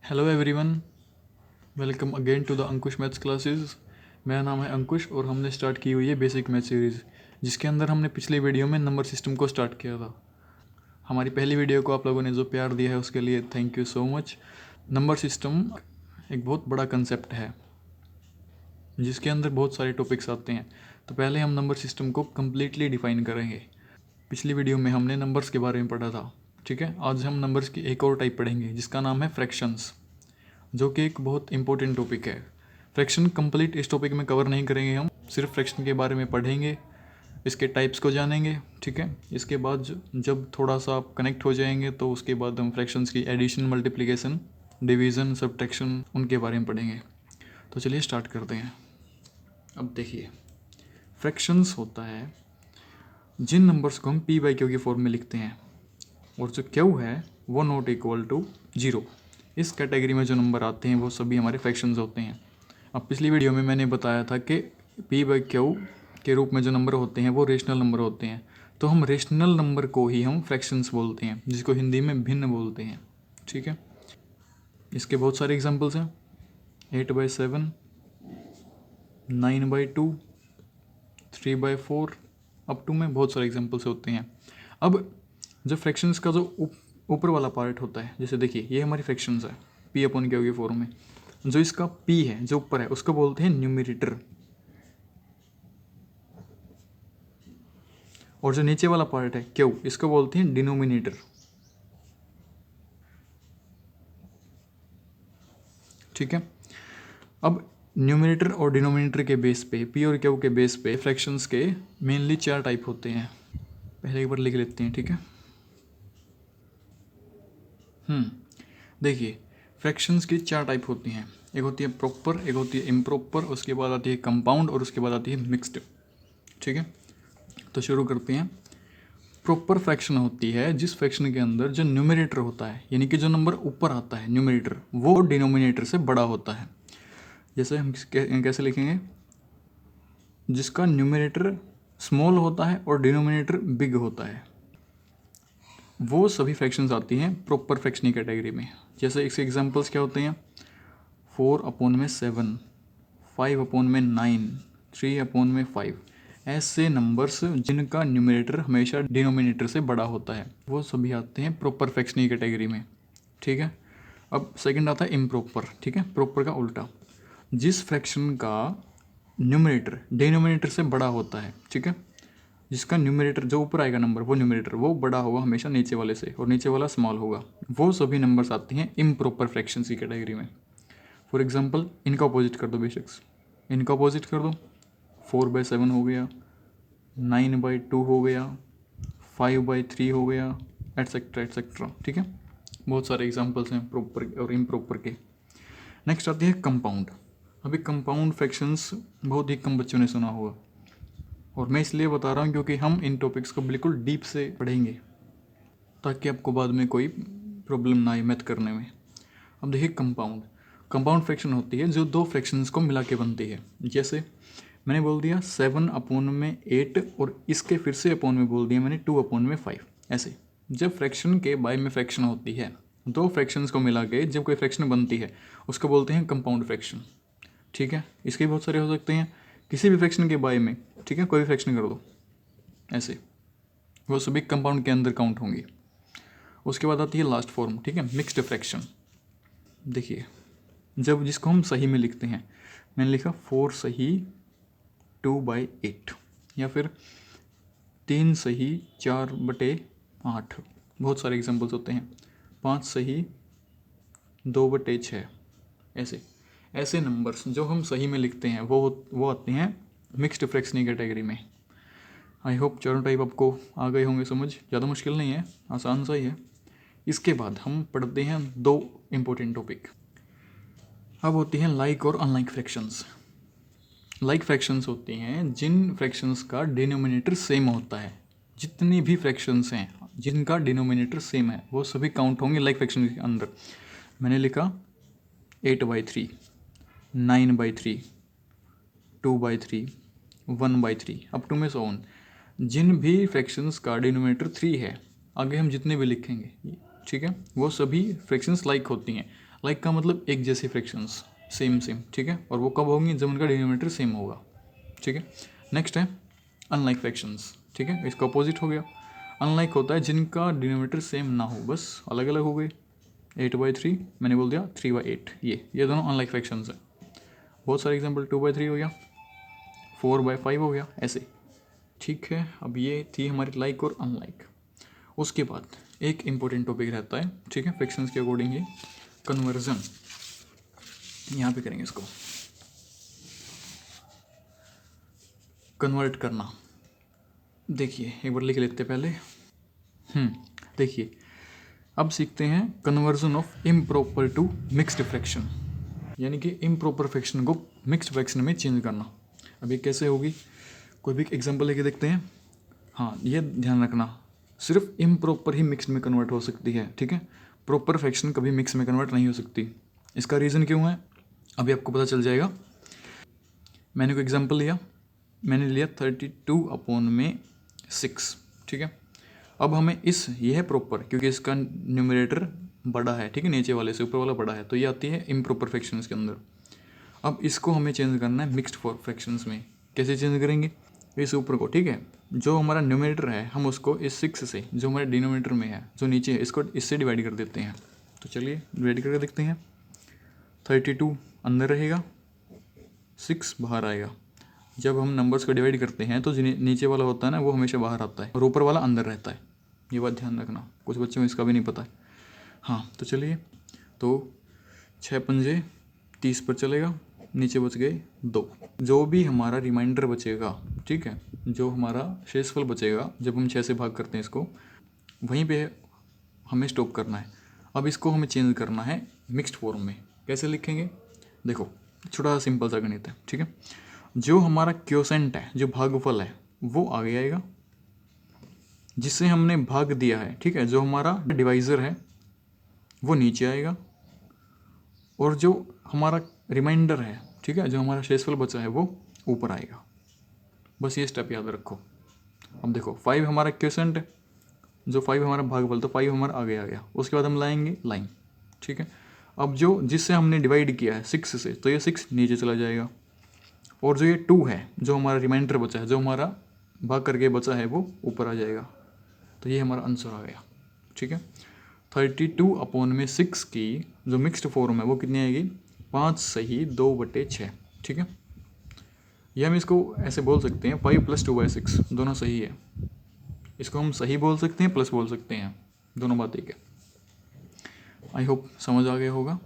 Hello everyone, welcome again to the Ankush maths classes. मेरा नाम है अंकुश और हमने स्टार्ट की हुई है बेसिक मैथ सीरीज़, जिसके अंदर हमने पिछली वीडियो में नंबर सिस्टम को स्टार्ट किया था। हमारी पहली वीडियो को आप लोगों ने जो प्यार दिया है उसके लिए thank you so much. Number system एक बहुत बड़ा कंसेप्ट है जिसके अंदर बहुत सारे टॉपिक्स आते हैं। तो पहले हम नंबर सिस्टम को कम्प्लीटली डिफाइन करेंगे। पिछली वीडियो में हमने नंबर्स के बारे में पढ़ा था, ठीक है। आज हम नंबर्स की एक और टाइप पढ़ेंगे जिसका नाम है फ्रैक्शंस, जो कि एक बहुत इंपॉर्टेंट टॉपिक है। फ्रैक्शन कंप्लीट इस टॉपिक में कवर नहीं करेंगे, हम सिर्फ फ्रैक्शन के बारे में पढ़ेंगे, इसके टाइप्स को जानेंगे, ठीक है। इसके बाद जब थोड़ा सा आप कनेक्ट हो जाएंगे तो उसके बाद हम फ्रैक्शंस की एडिशन, मल्टीप्लिकेशन, डिवीज़न, सब्ट्रैक्शन उनके बारे में पढ़ेंगे। तो चलिए स्टार्ट करते हैं। अब देखिए, फ्रैक्शंस होता है जिन नंबर्स को हम पी बाई क्यू की फॉर्म में लिखते हैं और जो क्यू है वो नॉट इक्वल टू 0। इस कैटेगरी में जो नंबर आते हैं वो सभी हमारे फ्रैक्शंस होते हैं। अब पिछली वीडियो में मैंने बताया था कि पी बाई क्यू के रूप में जो नंबर होते हैं वो रेशनल नंबर होते हैं। तो हम रेशनल नंबर को ही हम फ्रैक्शंस बोलते हैं, जिसको हिंदी में भिन्न बोलते हैं, ठीक है। इसके बहुत सारे एग्जांपल्स हैं, 8/7, 9/2, 3/4 अप टू में बहुत सारे एग्जांपल्स होते हैं। अब जो फ्रैक्शंस का जो ऊपर वाला पार्ट होता है, जैसे देखिए ये हमारी फ्रैक्शंस है पी अपॉन क्यू की फॉर्म में। जो इसका पी है जो ऊपर है उसको बोलते हैं न्यूमरेटर, और जो नीचे वाला पार्ट है क्यू इसको बोलते हैं डिनोमिनेटर, ठीक है। अब न्यूमरेटर और डिनोमिनेटर के बेस पे, पी और क्यू के बेस पे फ्रैक्शंस के मेनली 4 टाइप होते हैं। पहले एक बार लिख लेते हैं, ठीक है। देखिए, फ्रैक्शंस की 4 टाइप होती हैं। एक होती है प्रॉपर, एक होती है इम्प्रॉपर, उसके बाद आती है कंपाउंड और उसके बाद आती है मिक्स्ड, ठीक है। तो शुरू करते हैं। प्रॉपर फ्रैक्शन होती है जिस फ्रैक्शन के अंदर जो न्यूमरेटर होता है, यानी कि जो नंबर ऊपर आता है न्यूमरेटर, वो डिनोमिनेटर से बड़ा होता है। जैसे हम कैसे लिखेंगे, जिसका न्यूमरेटर स्मॉल होता है और डिनोमिनेटर बिग होता है, वो सभी फ्रैक्शंस आती हैं प्रॉपर फ्रैक्शन कैटेगरी में। जैसे इसके एग्जांपल्स क्या होते हैं, 4/7, 5/9, 3/5। ऐसे नंबर्स जिनका न्यूमरेटर हमेशा डिनोमिनेटर से बड़ा होता है वो सभी आते हैं प्रॉपर फ्रैक्शनल कैटेगरी में, ठीक है। अब सेकंड आता है इम्प्रॉपर, ठीक है, प्रॉपर का उल्टा। जिस फ्रैक्शन का न्यूमरेटर डिनोमिनेटर से बड़ा होता है, ठीक है, जिसका न्यूमरेटर जो ऊपर आएगा नंबर वो न्यूमरेटर वो बड़ा होगा हमेशा नीचे वाले से और नीचे वाला स्मॉल होगा, वो सभी नंबर्स आते हैं इम्प्रॉपर फ्रैक्शन की कैटेगरी में। फॉर एग्जाम्पल इनका अपोजिट कर दो, बेशक्स इनका अपोजिट कर दो, 4/7 हो गया, 9/2 हो गया, 5/3 हो गया, एटसेट्रा एटसेट्रा, ठीक है। बहुत सारे एग्जांपल्स हैं प्रॉपर और इम्प्रॉपर के। नेक्स्ट आती है कंपाउंड। अभी कंपाउंड फ्रैक्शंस बहुत ही कम बच्चों ने सुना होगा, और मैं इसलिए बता रहा हूँ क्योंकि हम इन टॉपिक्स को बिल्कुल डीप से पढ़ेंगे ताकि आपको बाद में कोई प्रॉब्लम ना आए मैथ करने में। अब देखिए कंपाउंड, कंपाउंड फ्रैक्शन होती है जो 2 फ्रैक्शंस को मिला के बनती है। जैसे मैंने बोल दिया 7/8 और इसके फिर से अपॉन में बोल दिया मैंने 2/5। ऐसे जब फ्रैक्शन के बाय में फ्रैक्शन होती है, 2 फ्रैक्शंस को मिला के जब कोई फ्रैक्शन बनती है उसको बोलते हैं कंपाउंड फ्रैक्शन, ठीक है। इसके बहुत सारे हो सकते हैं, किसी भी फ्रैक्शन के बाय में, ठीक है, कोई भी फ्रैक्शन कर दो ऐसे, वो सभी कंपाउंड के अंदर काउंट होंगी। उसके बाद आती है लास्ट फॉर्म, ठीक है, मिक्स्ड फ्रैक्शन। देखिए जब जिसको हम सही में लिखते हैं, मैंने लिखा 4 सही 2/8, या फिर 3 सही 4/8, बहुत सारे एग्जांपल्स होते हैं, 5 सही 2/6। ऐसे ऐसे नंबर्स जो हम सही में लिखते हैं वो आते हैं मिक्स्ड फ्रैक्शन कैटेगरी में। आई होप चारों टाइप आपको आ गए होंगे समझ, ज़्यादा मुश्किल नहीं है, आसान सा ही है। इसके बाद हम पढ़ते हैं 2 इम्पोर्टेंट टॉपिक। अब होती हैं लाइक और अनलाइक फ्रैक्शंस। लाइक फ्रैक्शंस होती हैं जिन फ्रैक्शंस का डिनोमिनेटर सेम होता है। जितनी भी फ्रैक्शंस हैं जिनका डिनोमिनेटर सेम है वो सभी काउंट होंगे लाइक फ्रैक्शन के अंदर। मैंने लिखा 8/3, 9/3, 2/3, 1/3 अप टू में सो ऑन। जिन भी फ्रैक्शंस का डिनोमिनेटर 3 है, आगे हम जितने भी लिखेंगे, ठीक है, वो सभी फ्रैक्शंस लाइक होती हैं। लाइक का मतलब एक जैसे फ्रैक्शंस, सेम सेम, ठीक है। और वो कब होंगी, जब उनका डिनोमिनेटर सेम होगा, ठीक है। नेक्स्ट है अनलाइक फ्रैक्शंस, ठीक है, इसका अपोजिट हो गया। अनलाइक होता है जिनका डिनोमिनेटर सेम ना हो, बस अलग अलग हो गए। 8/3 मैंने बोल दिया 3/8, ये दोनों अनलाइक फ्रैक्शंस है। बहुत सारे एग्जांपल, 2/3 हो गया, 4/5 हो गया, ऐसे, ठीक है। अब ये थी हमारी लाइक और अनलाइक। उसके बाद एक इम्पोर्टेंट टॉपिक रहता है, ठीक है, फ्रैक्शंस के अकॉर्डिंग ही, कन्वर्जन। यहाँ पे करेंगे इसको, कन्वर्ट करना। देखिए एक बार लिख लेते पहले। देखिए अब सीखते हैं conversion of improper to mixed fraction, यानी कि इम्प्रॉपर फ्रैक्शन को मिक्स्ड फ्रैक्शन में चेंज करना। अब ये कैसे होगी, कोई भी एग्जांपल लेके देखते हैं। हाँ, ये ध्यान रखना, सिर्फ इम्प्रॉपर ही मिक्स में कन्वर्ट हो सकती है, ठीक है। प्रॉपर फ्रैक्शन कभी मिक्स में कन्वर्ट नहीं हो सकती। इसका रीज़न क्यों है अभी आपको पता चल जाएगा। मैंने कोई एग्जांपल लिया, मैंने लिया 32/6, ठीक है। अब हमें यह है प्रॉपर, क्योंकि इसका न्यूमरेटर बड़ा है, ठीक है, नीचे वाले से ऊपर वाला बड़ा है, तो ये आती है इम्प्रॉपर फ्रैक्शंस के अंदर। अब इसको हमें चेंज करना है मिक्स्ड फ्रैक्शंस में। कैसे चेंज करेंगे, इस ऊपर को, ठीक है, जो हमारा न्यूमरेटर है हम उसको इस 6 से, जो हमारे डिनोमिनेटर में है, जो नीचे है, इसको इससे डिवाइड कर देते हैं। तो चलिए डिवाइड करके देखते हैं। 32 अंदर रहेगा, 6 बाहर आएगा। जब हम नंबर्स को डिवाइड करते हैं तो जो नीचे वाला होता है ना, वो हमेशा बाहर आता है और ऊपर वाला अंदर रहता है। ये बात ध्यान रखना, कुछ बच्चों को इसका भी नहीं पता है। हाँ तो चलिए, तो 6 पंजे 30 पर चलेगा, नीचे बच गए 2। जो भी हमारा रिमाइंडर बचेगा, ठीक है, जो हमारा शेषफल बचेगा जब हम 6 से भाग करते हैं इसको, वहीं पे हमें स्टॉप करना है। अब इसको हमें चेंज करना है मिक्स्ड फॉर्म में। कैसे लिखेंगे, देखो छोटा सा सिंपल सा गणित है, ठीक है। जो हमारा क्वोशेंट है, जो भागफल है, वो आगे आएगा, जिससे हमने भाग दिया है, ठीक है, जो हमारा डिवाइज़र है वो नीचे आएगा, और जो हमारा रिमाइंडर है, ठीक है, जो हमारा शेषफल बचा है वो ऊपर आएगा। बस ये स्टेप याद रखो। अब देखो 5 हमारा क्वोशेंट है, जो 5 हमारा भागफल, तो 5 हमारा आगे आ गया। उसके बाद हम लाएंगे लाइन, ठीक है। अब जो जिससे हमने डिवाइड किया है 6 से, तो ये 6 नीचे चला जाएगा, और जो ये 2 है, जो हमारा रिमाइंडर बचा है, जो हमारा भाग करके बचा है, वो ऊपर आ जाएगा। तो ये हमारा आंसर आ गया, ठीक है। 32/6 की जो मिक्स्ड फॉर्म है वो कितनी आएगी, 5 सही 2/6, ठीक है। ये हम इसको ऐसे बोल सकते हैं 5 + 2/6, दोनों सही है। इसको हम सही बोल सकते हैं, प्लस बोल सकते हैं, दोनों बात एक है। आई होप समझ आ गया होगा।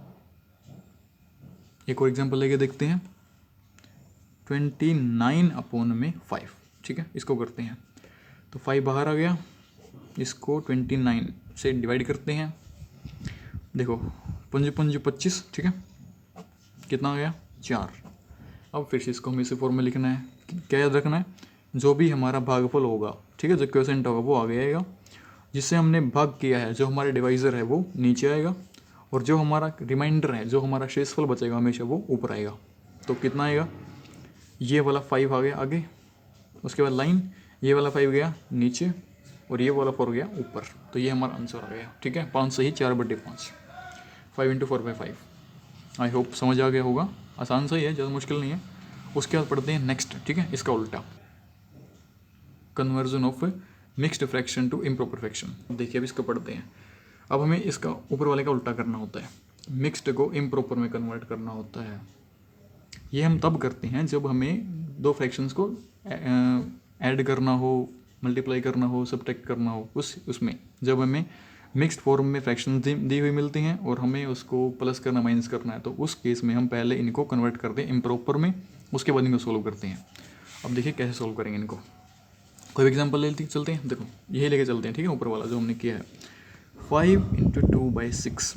एक और एग्जांपल लेके देखते हैं। 29/5, ठीक है, इसको करते हैं। तो 5 बाहर आ गया, इसको 29 से डिवाइड करते हैं। देखो 5 × 25, ठीक है, कितना आ गया 4। अब फिर से इसको हमें इसी फॉर्म में लिखना है। क्या याद रखना है, जो भी हमारा भागफल होगा, ठीक है, जो क्वोशेंट होगा वो आगे आएगा, जिससे हमने भाग किया है, जो हमारे डिवाइज़र है वो नीचे आएगा, और जो हमारा रिमाइंडर है, जो हमारा शेषफल बचेगा हमेशा, वो ऊपर आएगा। तो कितना आएगा, ये वाला 5 आ गया आगे, उसके बाद लाइन, ये वाला 5 गया नीचे, और ये वाला 4 गया ऊपर। तो ये हमारा आंसर आ गया, ठीक है, 5 सही 4/5, 5 × 4/5। आई होप समझ आ गया होगा। आसान सा ही है, ज़्यादा मुश्किल नहीं है। उसके बाद पढ़ते हैं नेक्स्ट, ठीक है, इसका उल्टा, conversion of mixed fraction to improper fraction. देखिए अब इसको पढ़ते हैं। अब हमें इसका ऊपर वाले का उल्टा करना होता है, मिक्स्ड को इम्प्रॉपर में कन्वर्ट करना होता है। ये हम तब करते हैं जब हमें दो फ्रैक्शंस को ऐड करना हो, मल्टीप्लाई करना हो, सब्ट्रैक्ट करना हो, उसमें जब हमें मिक्स्ड फॉर्म में फ्रैक्शन दी हुई मिलती हैं और हमें उसको प्लस करना, माइनस करना है, तो उस केस में हम पहले इनको कन्वर्ट करते हैं इम्प्रॉपर में, उसके बाद इनको सोल्व करते हैं। अब देखिए कैसे सोल्व करेंगे इनको। कोई एग्जांपल ले चलते हैं, देखो यही लेके चलते हैं, ठीक है, ऊपर वाला जो हमने किया है 5 × 2/6,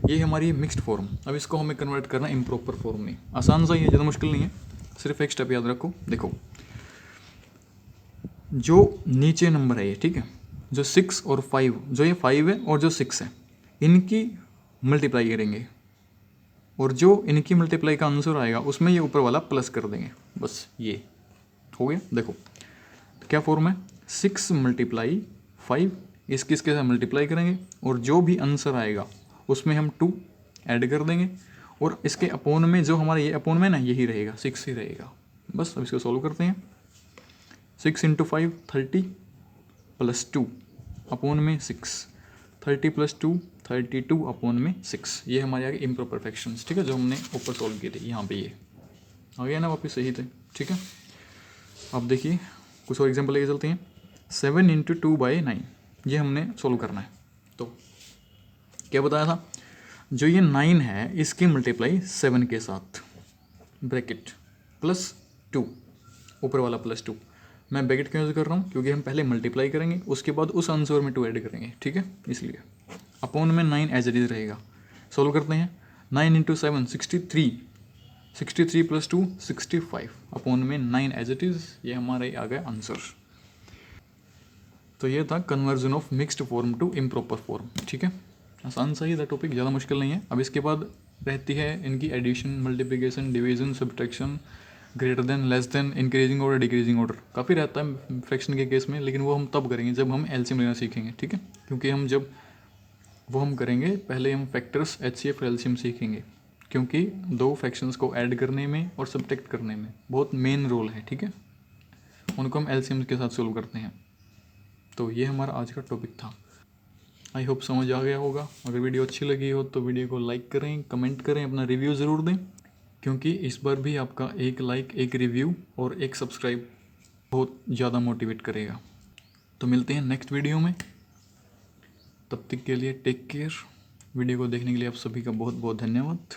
ये हमारी मिक्स्ड फॉर्म। अब इसको हमें कन्वर्ट करना इम्प्रॉपर फॉर्म में। आसान सा ही है, ज़्यादा मुश्किल नहीं है, सिर्फ एक स्टेप याद रखो। देखो जो नीचे नंबर है ये, ठीक है, जो 6 और 5, जो ये 5 है और जो 6 है, इनकी मल्टीप्लाई करेंगे, और जो इनकी मल्टीप्लाई का आंसर आएगा उसमें ये ऊपर वाला प्लस कर देंगे। बस ये हो गया। देखो तो क्या फॉर्म है, 6 × 5, इसके साथ मल्टीप्लाई करेंगे, और जो भी आंसर आएगा उसमें हम 2 ऐड कर देंगे और इसके अपोन में जो हमारा ये अपोन में ना यही रहेगा 6 ही रहेगा। बस अब इसको सॉल्व करते हैं। 6 इंटू 5 30 प्लस 2 अपोन में 6, 30 प्लस 2 32 अपोन में 6। ये हमारे आगे इम्प्रॉपर फ्रैक्शंस, ठीक है, जो हमने ऊपर सॉल्व किए थे। यहाँ पे ये आ गया ना वापस, सही थे, ठीक है। अब देखिए कुछ और एग्जाम्पल लेके चलते हैं। 7 इंटू 2/9 ये हमने सोल्व करना है। तो क्या बताया था, जो ये 9 है इसकी मल्टीप्लाई 7 के साथ, ब्रैकेट प्लस 2, ऊपर वाला प्लस 2। मैं ब्रैकेट क्यों यूज़ कर रहा हूँ, क्योंकि हम पहले मल्टीप्लाई करेंगे उसके बाद उस आंसर में 2 ऐड करेंगे, ठीक है, इसलिए। अपोन में 9 एज इट इज़ रहेगा। सोल्व करते हैं। 9 इंटू 7 63, 63 प्लस 2 65 अपोन में 9 एज इट इज़। ये हमारा आ गया आंसर। तो ये था conversion of mixed form to improper form, ठीक है। आसान सा ही था टॉपिक, ज़्यादा मुश्किल नहीं है। अब इसके बाद रहती है इनकी addition, multiplication, division, subtraction, greater than, less than, increasing order, decreasing order. काफ़ी रहता है फ्रैक्शन के केस में, लेकिन वो हम तब करेंगे जब हम एलसीएम लेना सीखेंगे, ठीक है। क्योंकि हम जब वो हम करेंगे पहले हम फैक्टर्स एचसीएफ और एलसीएम सीखेंगे, क्योंकि दो फ्रैक्शंस को ऐड करने में और सब्ट्रैक्ट करने में बहुत मेन रोल है, ठीक है। उनको हम एलसीएम के साथ सोल्व करते हैं। तो ये हमारा आज का टॉपिक था। आई होप समझ आ गया होगा। अगर वीडियो अच्छी लगी हो तो वीडियो को लाइक करें, कमेंट करें, अपना रिव्यू ज़रूर दें, क्योंकि इस बार भी आपका एक लाइक, एक रिव्यू और एक सब्सक्राइब बहुत ज़्यादा मोटिवेट करेगा। तो मिलते हैं नेक्स्ट वीडियो में, तब तक के लिए टेक केयर। वीडियो को देखने के लिए आप सभी का बहुत बहुत धन्यवाद।